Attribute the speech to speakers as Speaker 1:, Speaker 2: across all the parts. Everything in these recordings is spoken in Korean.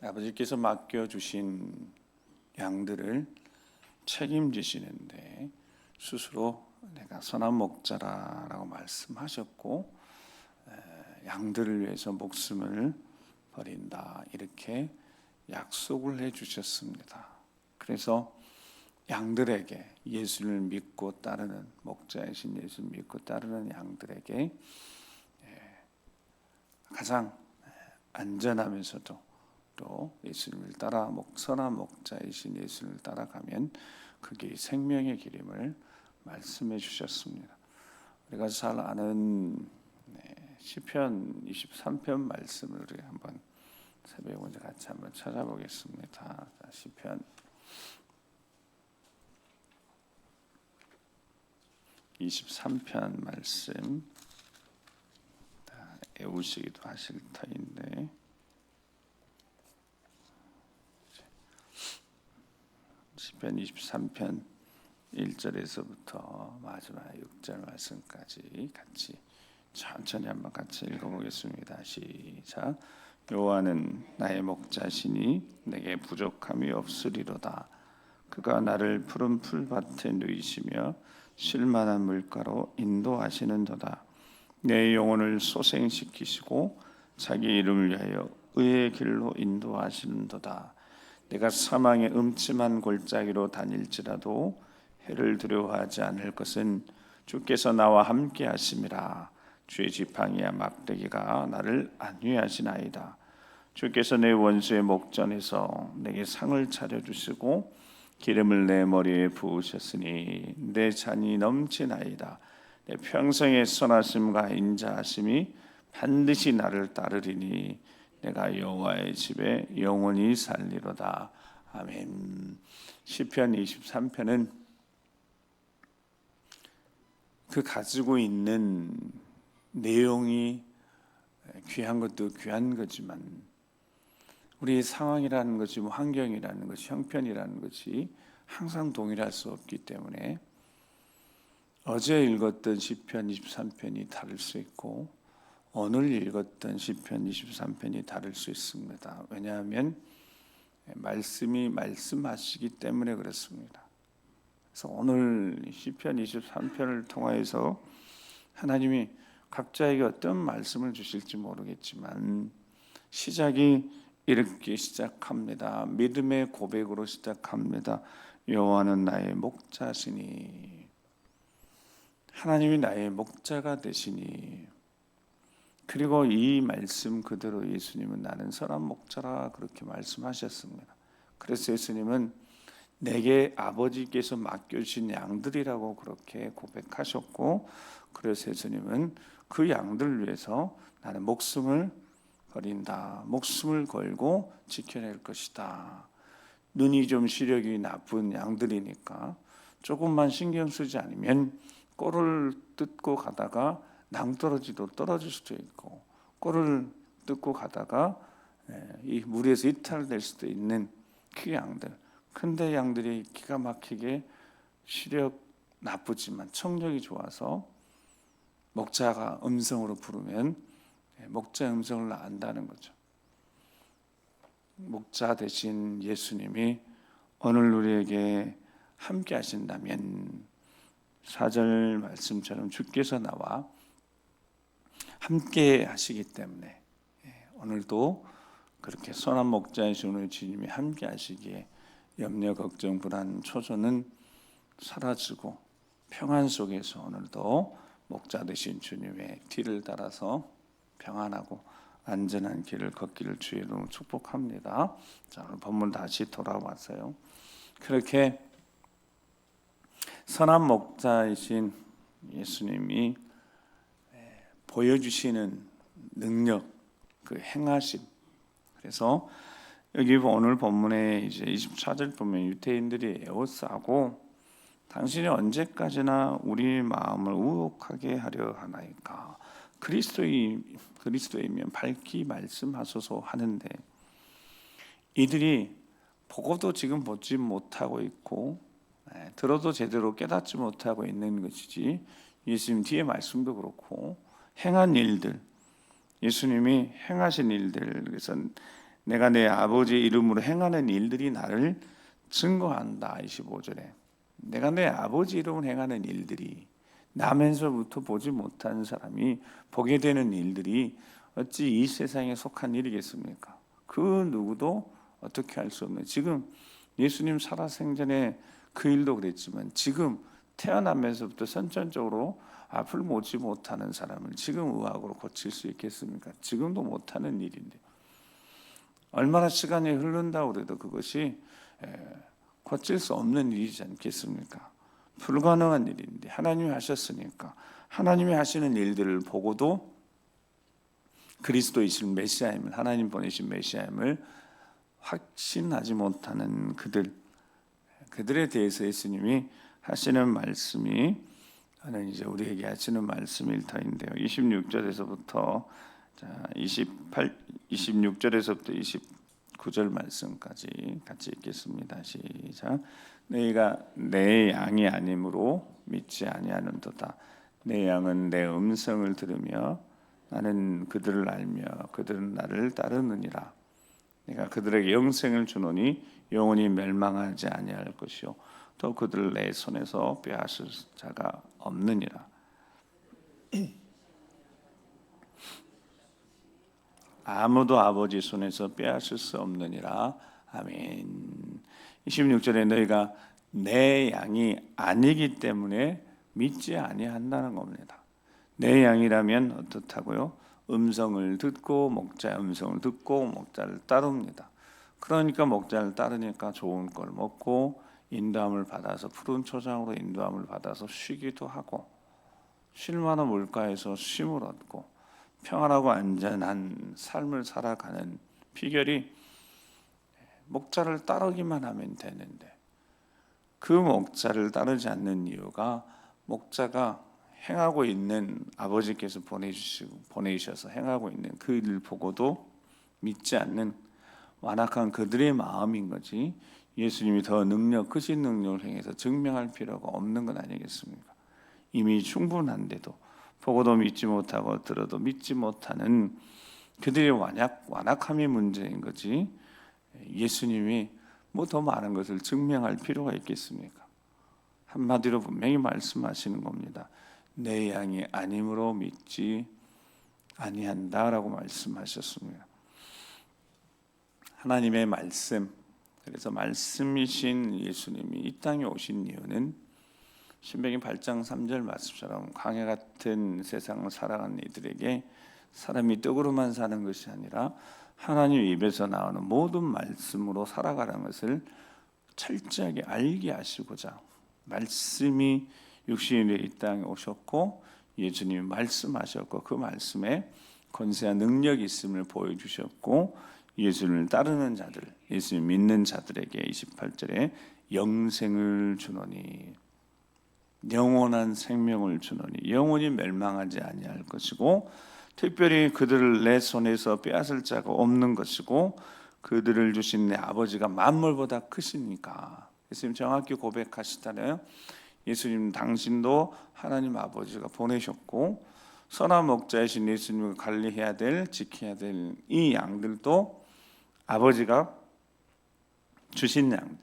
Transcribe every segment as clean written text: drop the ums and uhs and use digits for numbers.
Speaker 1: 아버지께서 맡겨주신 양들을 책임지시는데 스스로 내가 선한 목자라고 말씀하셨고, 양들을 위해서 목숨을 버린다 이렇게 약속을 해주셨습니다. 그래서 양들에게, 예수를 믿고 따르는, 목자이신 예수를 믿고 따르는 양들에게 가장 안전하면서도 또 예수님을 따라 선한 목자이신 예수를 따라가면 그 길이 생명의 길임을 말씀해 주셨습니다. 우리가 잘 아는 시편 23편 말씀을 우리 한번 새벽에 먼저 같이 한번 찾아보겠습니다. 시편 23편 말씀, 외우시기도 하실 터인데 시편 23편 1절에서부터 마지막 6절 말씀까지 같이 천천히 한번 같이 읽어보겠습니다. 시작. 여호와는 나의 목자시니 내게 부족함이 없으리로다. 그가 나를 푸른 풀밭에 누이시며 쉴만한 물가로 인도하시는도다. 내 영혼을 소생시키시고 자기 이름을 위하여 의의 길로 인도하시는도다. 내가 사망의 음침한 골짜기로 다닐지라도 해를 두려워하지 않을 것은 주께서 나와 함께 하심이라. 주의 지팡이와 막대기가 나를 안위하시나이다. 주께서 내 원수의 목전에서 내게 상을 차려주시고 기름을 내 머리에 부으셨으니 내 잔이 넘치나이다. 내 평생의 선하심과 인자하심이 반드시 나를 따르리니 내가 여호와의 집에 영원히 살리로다. 아멘. 시편 23편은 그 가지고 있는 내용이 귀한 것도 귀한 거지만 우리의 상황이라는 것이, 환경이라는 것이, 형편이라는 것이 항상 동일할 수 없기 때문에 어제 읽었던 시편 23편이 다를 수 있고 오늘 읽었던 시편 23편이 다를 수 있습니다. 왜냐하면 말씀이 말씀하시기 때문에 그렇습니다. 그래서 오늘 시편 23편을 통하여서 하나님이 각자에게 어떤 말씀을 주실지 모르겠지만 시작이 이렇게 시작합니다. 믿음의 고백으로 시작합니다. 여호와는 나의 목자시니, 하나님이 나의 목자가 되시니, 그리고 이 말씀 그대로 예수님은 나는 선한 목자라 그렇게 말씀하셨습니다. 그래서 예수님은 내게 아버지께서 맡겨주신 양들이라고 그렇게 고백하셨고, 그래서 예수님은 그 양들을 위해서 나는 목숨을 버린다, 목숨을 걸고 지켜낼 것이다. 눈이 좀 시력이 나쁜 양들이니까 조금만 신경 쓰지 않으면 꼴을 뜯고 가다가 낭떠러지도 떨어질 수도 있고, 꼴을 뜯고 가다가 이 물에서 이탈될 수도 있는 그 양들. 근데 양들이 기가 막히게 시력 나쁘지만 청력이 좋아서 목자가 음성으로 부르면 목자 음성을 안다는 거죠. 목자 대신 예수님이 오늘 우리에게 함께 하신다면 4절 말씀처럼 주께서 나와 함께 하시기 때문에 오늘도 그렇게 선한 목자이신 오늘 주님이 함께 하시기에 염려, 걱정, 불안, 초조는 사라지고 평안 속에서 오늘도 목자 되신 주님의 뒤를 따라서 평안하고 안전한 길을 걷기를 주의 이름으로 축복합니다. 자, 오늘 본문 다시 돌아왔어요. 그렇게 선한 목자이신 예수님이 보여주시는 능력, 그 행하심. 그래서 여기 오늘 본문에 이제 24절 보면 유대인들이 에워싸고 당신이 언제까지나 우리 마음을 우혹하게 하려 하나이까. 그리스도이면 밝히 말씀하소서 하는데 이들이 보고도 지금 보지 못하고 있고 들어도 제대로 깨닫지 못하고 있는 것이지, 예수님 뒤에 말씀도 그렇고 행한 일들, 예수님이 행하신 일들, 그래서 내가 내 아버지 이름으로 행하는 일들이 나를 증거한다. 25절에 내가 내 아버지 이름으로 행하는 일들이, 나면서부터 보지 못한 사람이 보게 되는 일들이 어찌 이 세상에 속한 일이겠습니까? 그 누구도 어떻게 할 수 없는, 지금 예수님 살아생전에 그 일도 그랬지만 지금 태어나면서부터 선천적으로 앞을 보지 못하는 사람을 지금 의학으로 고칠 수 있겠습니까? 지금도 못하는 일인데 얼마나 시간이 흐른다고 해도 그것이 고칠 수 없는 일이지 않겠습니까? 불가능한 일인데 하나님이 하셨으니까, 하나님이 하시는 일들을 보고도 그리스도이신 메시아임을, 하나님 보내신 메시아임을 확신하지 못하는 그들에 대해서 예수님이 하시는 말씀이, 저는 이제 우리에게 하시는 말씀일 터인데요. 26절에서부터 26절에서부터 29절 말씀까지 같이 읽겠습니다. 시작. 너희가 내 양이 아니므로 믿지 아니하는도다. 내 양은 내 음성을 들으며 나는 그들을 알며 그들은 나를 따르느니라. 내가 그들에게 영생을 주노니 영원히 멸망하지 아니할 것이요 또 그들을 내 손에서 빼앗을 자가 없느니라. 아무도 아버지 손에서 빼앗을 수 없느니라. 아멘. 26절에 너희가 내 양이 아니기 때문에 믿지 아니한다는 겁니다. 내 양이라면 어떻다고요? 음성을 듣고 목자의 음성을 듣고 목자를 따릅니다. 그러니까 목자를 따르니까 좋은 걸 먹고 인도함을 받아서, 푸른 초장으로 인도함을 받아서 쉬기도 하고, 쉴만한 물가에서 쉼을 얻고 평안하고 안전한 삶을 살아가는 비결이 목자를 따르기만 하면 되는데, 그 목자를 따르지 않는 이유가 목자가 행하고 있는, 아버지께서 보내주셔서 행하고 있는 그 일을 보고도 믿지 않는 완악한 그들의 마음인 거지, 예수님이 더 크신 능력을 행해서 증명할 필요가 없는 건 아니겠습니까? 이미 충분한데도 보고도 믿지 못하고 들어도 믿지 못하는 그들의 완악함이 문제인 거지, 예수님이 뭐 더 많은 것을 증명할 필요가 있겠습니까? 한마디로 분명히 말씀하시는 겁니다. 내 양이 아님으로 믿지 아니한다라고 말씀하셨습니다. 하나님의 말씀, 그래서 말씀이신 예수님이 이 땅에 오신 이유는 신명기 8장 3절 말씀처럼 광야 같은 세상을 살아가는 이들에게 사람이 떡으로만 사는 것이 아니라 하나님 입에서 나오는 모든 말씀으로 살아가는 것을 철저하게 알게 하시고자 말씀이 육신이 되어 이 땅에 오셨고, 예수님이 말씀하셨고 그 말씀에 권세와 능력이 있음을 보여주셨고, 예수님을 따르는 자들, 예수님 믿는 자들에게 28절에 영생을 주노니, 영원한 생명을 주노니 영원히 멸망하지 아니할 것이고, 특별히 그들을 내 손에서 빼앗을 자가 없는 것이고, 그들을 주신 내 아버지가 만물보다 크시니까. 예수님 정확히 고백하시잖아요. 예수님 당신도 하나님 아버지가 보내셨고, 선한 목자이신 예수님을 관리해야 될, 지켜야 될 이 양들도 아버지가 주신 양,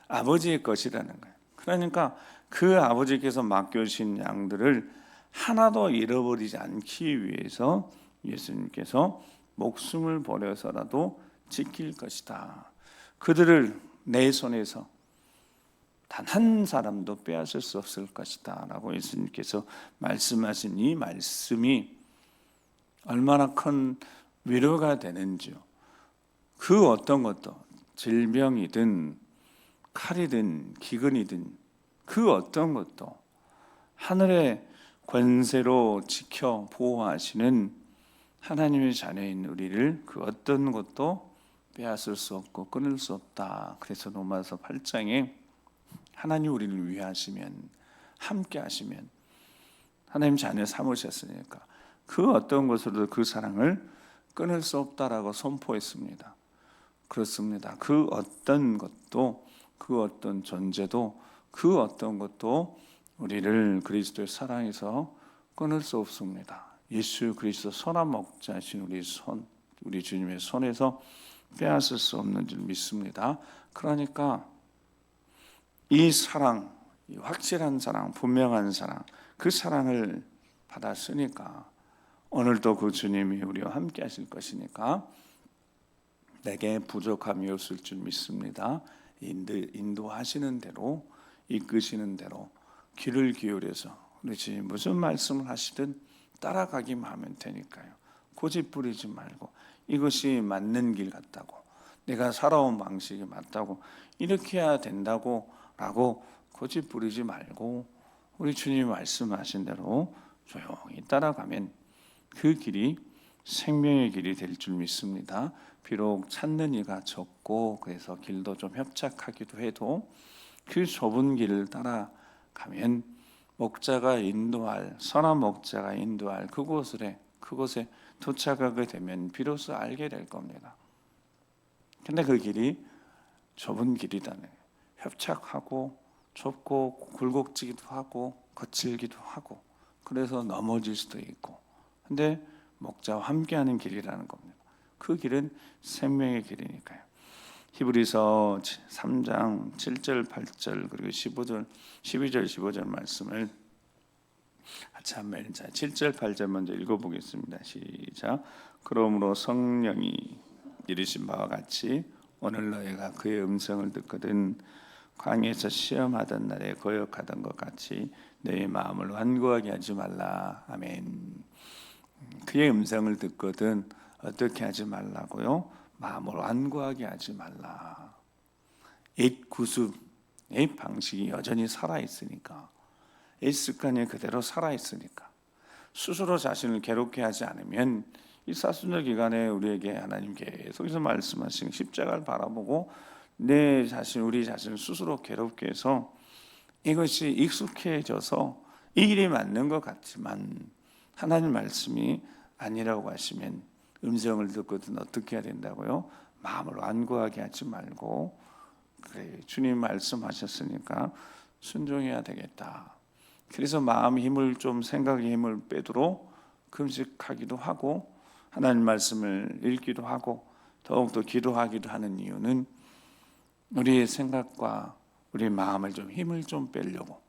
Speaker 1: 아버지의 것이라는 거예요. 그러니까 그 아버지께서 맡겨주신 양들을 하나도 잃어버리지 않기 위해서 예수님께서 목숨을 버려서라도 지킬 것이다. 그들을 내 손에서 단 한 사람도 빼앗을 수 없을 것이다 라고 예수님께서 말씀하신 이 말씀이 얼마나 큰 위로가 되는지요. 그 어떤 것도, 질병이든 칼이든 기근이든 그 어떤 것도 하늘의 권세로 지켜 보호하시는 하나님의 자녀인 우리를 그 어떤 것도 빼앗을 수 없고 끊을 수 없다. 그래서 로마서 8장에 하나님 우리를 위하시면, 함께 하시면, 하나님 자녀 삼으셨으니까 그 어떤 것으로도 그 사랑을 끊을 수 없다라고 선포했습니다. 그렇습니다. 그 어떤 것도, 그 어떤 존재도, 그 어떤 것도 우리를 그리스도의 사랑에서 끊을 수 없습니다. 예수 그리스도 선한 목자이신 우리 주님의 손에서 빼앗을 수 없는 줄 믿습니다. 그러니까 이 사랑, 이 확실한 사랑, 분명한 사랑, 그 사랑을 받았으니까 오늘도 그 주님이 우리와 함께 하실 것이니까 내게 부족함이 없을 줄 믿습니다. 인도하시는 대로, 이끄시는 대로 귀를 기울여서 우리 주님 무슨 말씀을 하시든 따라가기만 하면 되니까요. 고집 부리지 말고 이것이 맞는 길 같다고, 내가 살아온 방식이 맞다고, 이렇게 해야 된다고 라고 고집 부리지 말고 우리 주님이 말씀하신 대로 조용히 따라가면 그 길이 생명의 길이 될 줄 믿습니다. 비록 찾는 이가 적고 그래서 길도 좀 협착하기도 해도 그 좁은 길을 따라가면 목자가 인도할, 선한 목자가 인도할 그곳에 도착하게 되면 비로소 알게 될 겁니다. 근데 그 길이 좁은 길이다네. 협착하고 좁고 굴곡지기도 하고 거칠기도 하고 그래서 넘어질 수도 있고, 근데 목자와 함께하는 길이라는 겁니다. 그 길은 생명의 길이니까요. 히브리서 3장 7절 8절 그리고 15절 12절 15절 말씀을 같이 한번 7절 8절 먼저 읽어보겠습니다. 시작. 그러므로 성령이 이르신 바와 같이 오늘 너희가 그의 음성을 듣거든 광야에서 시험하던 날에 거역하던 것 같이 너희 마음을 완고하게 하지 말라. 아멘. 그의 음성을 듣거든 어떻게 하지 말라고요? 마음을 완고하게 하지 말라. 옛 구습, 옛 방식이 여전히 살아있으니까, 옛 습관이 그대로 살아있으니까 스스로 자신을 괴롭게 하지 않으면 이 사순절 기간에 우리에게 하나님 계속해서 말씀하신 십자가를 바라보고 내 자신, 우리 자신을 스스로 괴롭게 해서 이것이 익숙해져서 이 길이 맞는 것 같지만 하나님 말씀이 아니라고 하시면 음성을 듣거든 어떻게 해야 된다고요? 마음을 완고하게 하지 말고 그래 주님 말씀하셨으니까 순종해야 되겠다. 그래서 마음 힘을 좀 생각의 힘을 빼도록 금식하기도 하고 하나님 말씀을 읽기도 하고 더욱더 기도하기도 하는 이유는 우리의 생각과 우리 마음을 좀 힘을 좀 빼려고.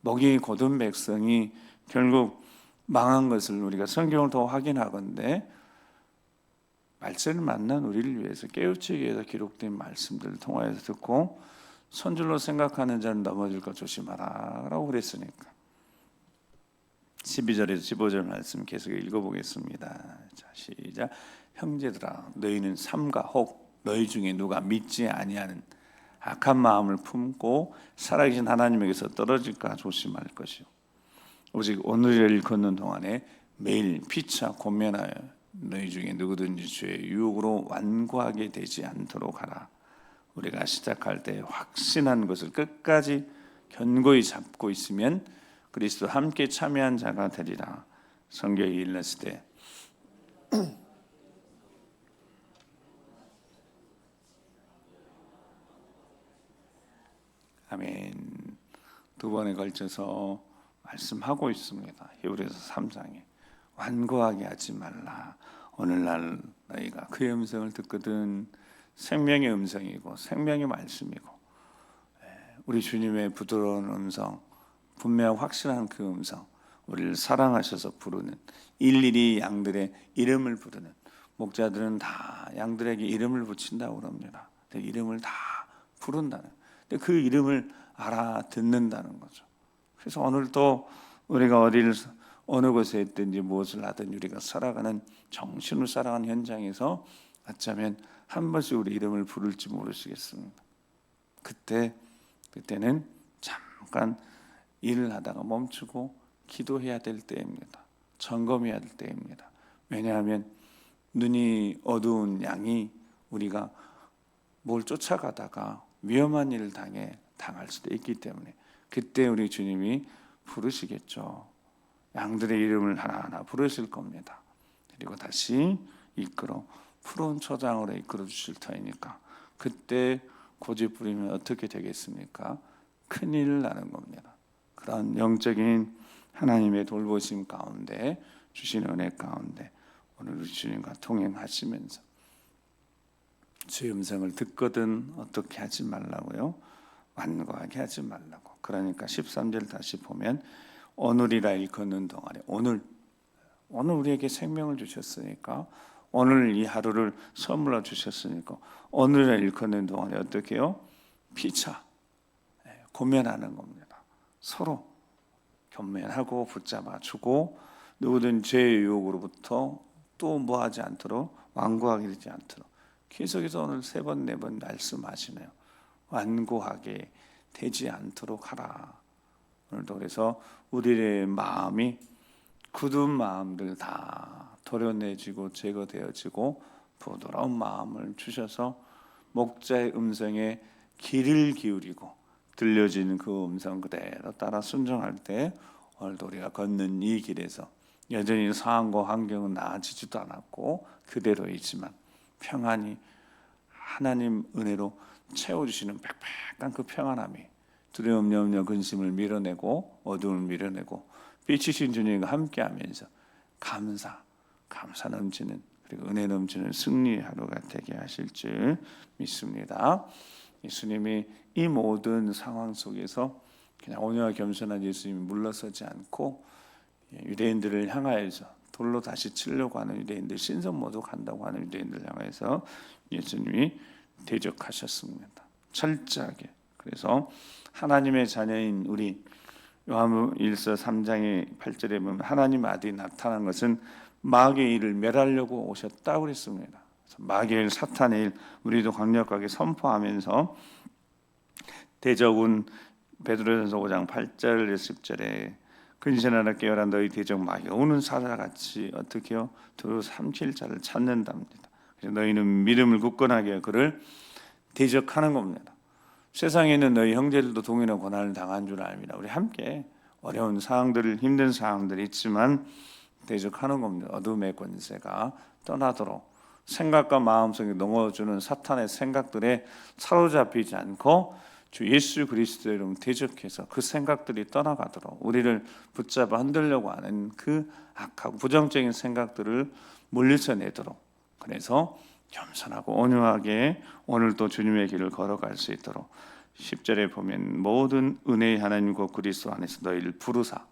Speaker 1: 목이 곧은 백성이 결국 망한 것을 우리가 성경을 더 확인하건대 말세를 만난 우리를 위해서 깨우치기 위해서 기록된 말씀들을 통하여서 듣고 손줄로 생각하는 자는 넘어질 것 조심하라 라고 그랬으니까 12절에서 15절 말씀 계속 읽어보겠습니다. 자, 시작. 형제들아 너희는 삼가 혹 너희 중에 누가 믿지 아니하는 악한 마음을 품고 살아계신 하나님에게서 떨어질까 조심할 것이요 오직 오늘을 걷는 동안에 매일 피차 고면하여 너희 중에 누구든지 주의 유혹으로 완고하게 되지 않도록 하라. 우리가 시작할 때 확신한 것을 끝까지 견고히 잡고 있으면 그리스도 함께 참여한 자가 되리라. 성경에 일렀을 때 아멘. 두 번에 걸쳐서 말씀하고 있습니다. 히브리서 3장에 완고하게 하지 말라. 오늘날 너희가 그의 음성을 듣거든 생명의 음성이고 생명의 말씀이고 우리 주님의 부드러운 음성, 분명 확실한 그 음성, 우리를 사랑하셔서 부르는 일일이 양들의 이름을 부르는 목자들은 다 양들에게 이름을 붙인다고 그럽니다. 이름을 다 부른다는, 그 이름을 알아듣는다는 거죠. 그래서 오늘도 우리가 어느 곳에 있든지 무엇을 하든 우리가 살아가는 정신으로 살아가는 현장에서 어쩌면 한 번씩 우리 이름을 부를지 모르시겠습니다. 그때는 잠깐 일을 하다가 멈추고 기도해야 될 때입니다. 점검해야 될 때입니다. 왜냐하면 눈이 어두운 양이 우리가 뭘 쫓아가다가 위험한 일을 당할 수도 있기 때문에 그때 우리 주님이 부르시겠죠. 양들의 이름을 하나하나 부르실 겁니다. 그리고 다시 이끌어 푸른 초장으로 이끌어 주실 터이니까 그때 고집 부리면 어떻게 되겠습니까? 큰일 나는 겁니다. 그런 영적인 하나님의 돌보심 가운데 주신 은혜 가운데 오늘 우리 주님과 동행하시면서 주의 음성을 듣거든 어떻게 하지 말라고요? 완고하게 하지 말라고. 그러니까 13절 다시 보면 오늘이라 일컫는 동안에 오늘 우리에게 생명을 주셨으니까, 오늘 이 하루를 선물로 주셨으니까 오늘이라 일컫는 동안에 어떻게 해요? 피차 고면하는 겁니다. 서로 견면하고 붙잡아주고 누구든 죄의 유혹으로부터 또 뭐하지 않도록, 완고하게 되지 않도록 계속해서 오늘 3번 4번 말씀하시네요. 완고하게 되지 않도록 하라. 오늘도 그래서 우리의 마음이 굳은 마음들 다 도려내지고 제거되어지고 부드러운 마음을 주셔서 목자의 음성에 귀를 기울이고 들려지는 그 음성 그대로 따라 순종할 때 오늘도 우리가 걷는 이 길에서 여전히 상황과 환경은 나아지지도 않았고 그대로이지만 평안히 하나님 은혜로 채워주시는 빽빽한 그 평안함이 두려움, 염려, 근심을 밀어내고 어두움을 밀어내고 빛이신 주님과 함께하면서 감사 넘치는, 그리고 은혜 넘치는 승리의 하루가 되게 하실 줄 믿습니다. 예수님이 이 모든 상황 속에서 그냥 온유와 겸손한 예수님이 물러서지 않고 유대인들을 향하여서 돌로 다시 치려고 하는 유대인들, 신선 모독한다고 하는 유대인들을 향해서 예수님이 대적하셨습니다. 철저하게. 그래서 하나님의 자녀인 우리 요한일서 3장의 8절에 보면 하나님 아들이 나타난 것은 마귀의 일을 멸하려고 오셨다고 그랬습니다. 마귀의 일, 사탄의 일 우리도 강력하게 선포하면서 대적은 베드로전서 5장 8절 10절에 근신하라 깨어라 너희 대적 마귀가 오는 사자같이 어떻게 해요? 두루 삼킬 자를 찾는답니다. 그래서 너희는 믿음을 굳건하게 그를 대적하는 겁니다. 세상에 있는 너희 형제들도 동일한 고난을 당한 줄 압니다. 우리 함께 어려운 상황들, 힘든 상황들이 있지만 대적하는 겁니다. 어둠의 권세가 떠나도록 생각과 마음속에 넘어주는 사탄의 생각들에 사로잡히지 않고 주 예수 그리스도의 이름 대적해서 그 생각들이 떠나가도록 우리를 붙잡아 흔들려고 하는 그 악하고 부정적인 생각들을 물리쳐내도록, 그래서 겸손하고 온유하게 오늘도 주님의 길을 걸어갈 수 있도록 10절에 보면 모든 은혜의 하나님 곧 그리스도 안에서 너희를 부르사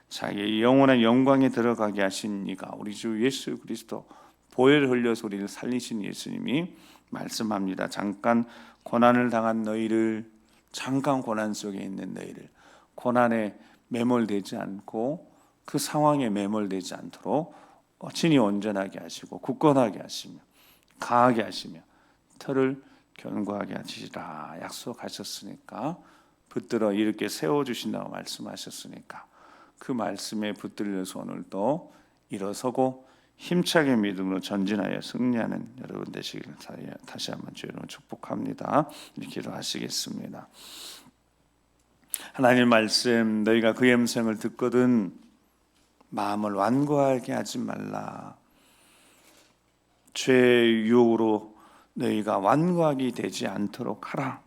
Speaker 1: 자기의 영원한 영광에 들어가게 하신 이가 우리 주 예수 그리스도, 보혈 흘려서 우리를 살리신 예수님이 말씀합니다. 잠깐 고난을 당한 너희를, 잠깐 고난 속에 있는 너희를 고난에 매몰되지 않고 그 상황에 매몰되지 않도록 친히 온전하게 하시고 굳건하게 하시며 강하게 하시며 털을 견고하게 하시리라 약속하셨으니까, 붙들어 이렇게 세워주신다고 말씀하셨으니까 그 말씀에 붙들려서 오늘도 일어서고 힘차게 믿음으로 전진하여 승리하는 여러분 되시기를 다시 한번 주의 이름으로 축복합니다. 기도하시겠습니다. 하나님 말씀, 너희가 그의 음성을 듣거든 마음을 완고하게 하지 말라. 죄의 유혹으로 너희가 완고하게 되지 않도록 하라.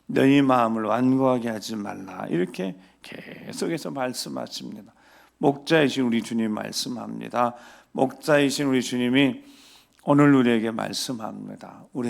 Speaker 1: 너희 마음을 완고하게 하지 말라. 이렇게 계속해서 말씀하십니다. 목자이신 우리 주님 말씀합니다. 목자이신 우리 주님이 오늘 우리에게 말씀합니다. 우리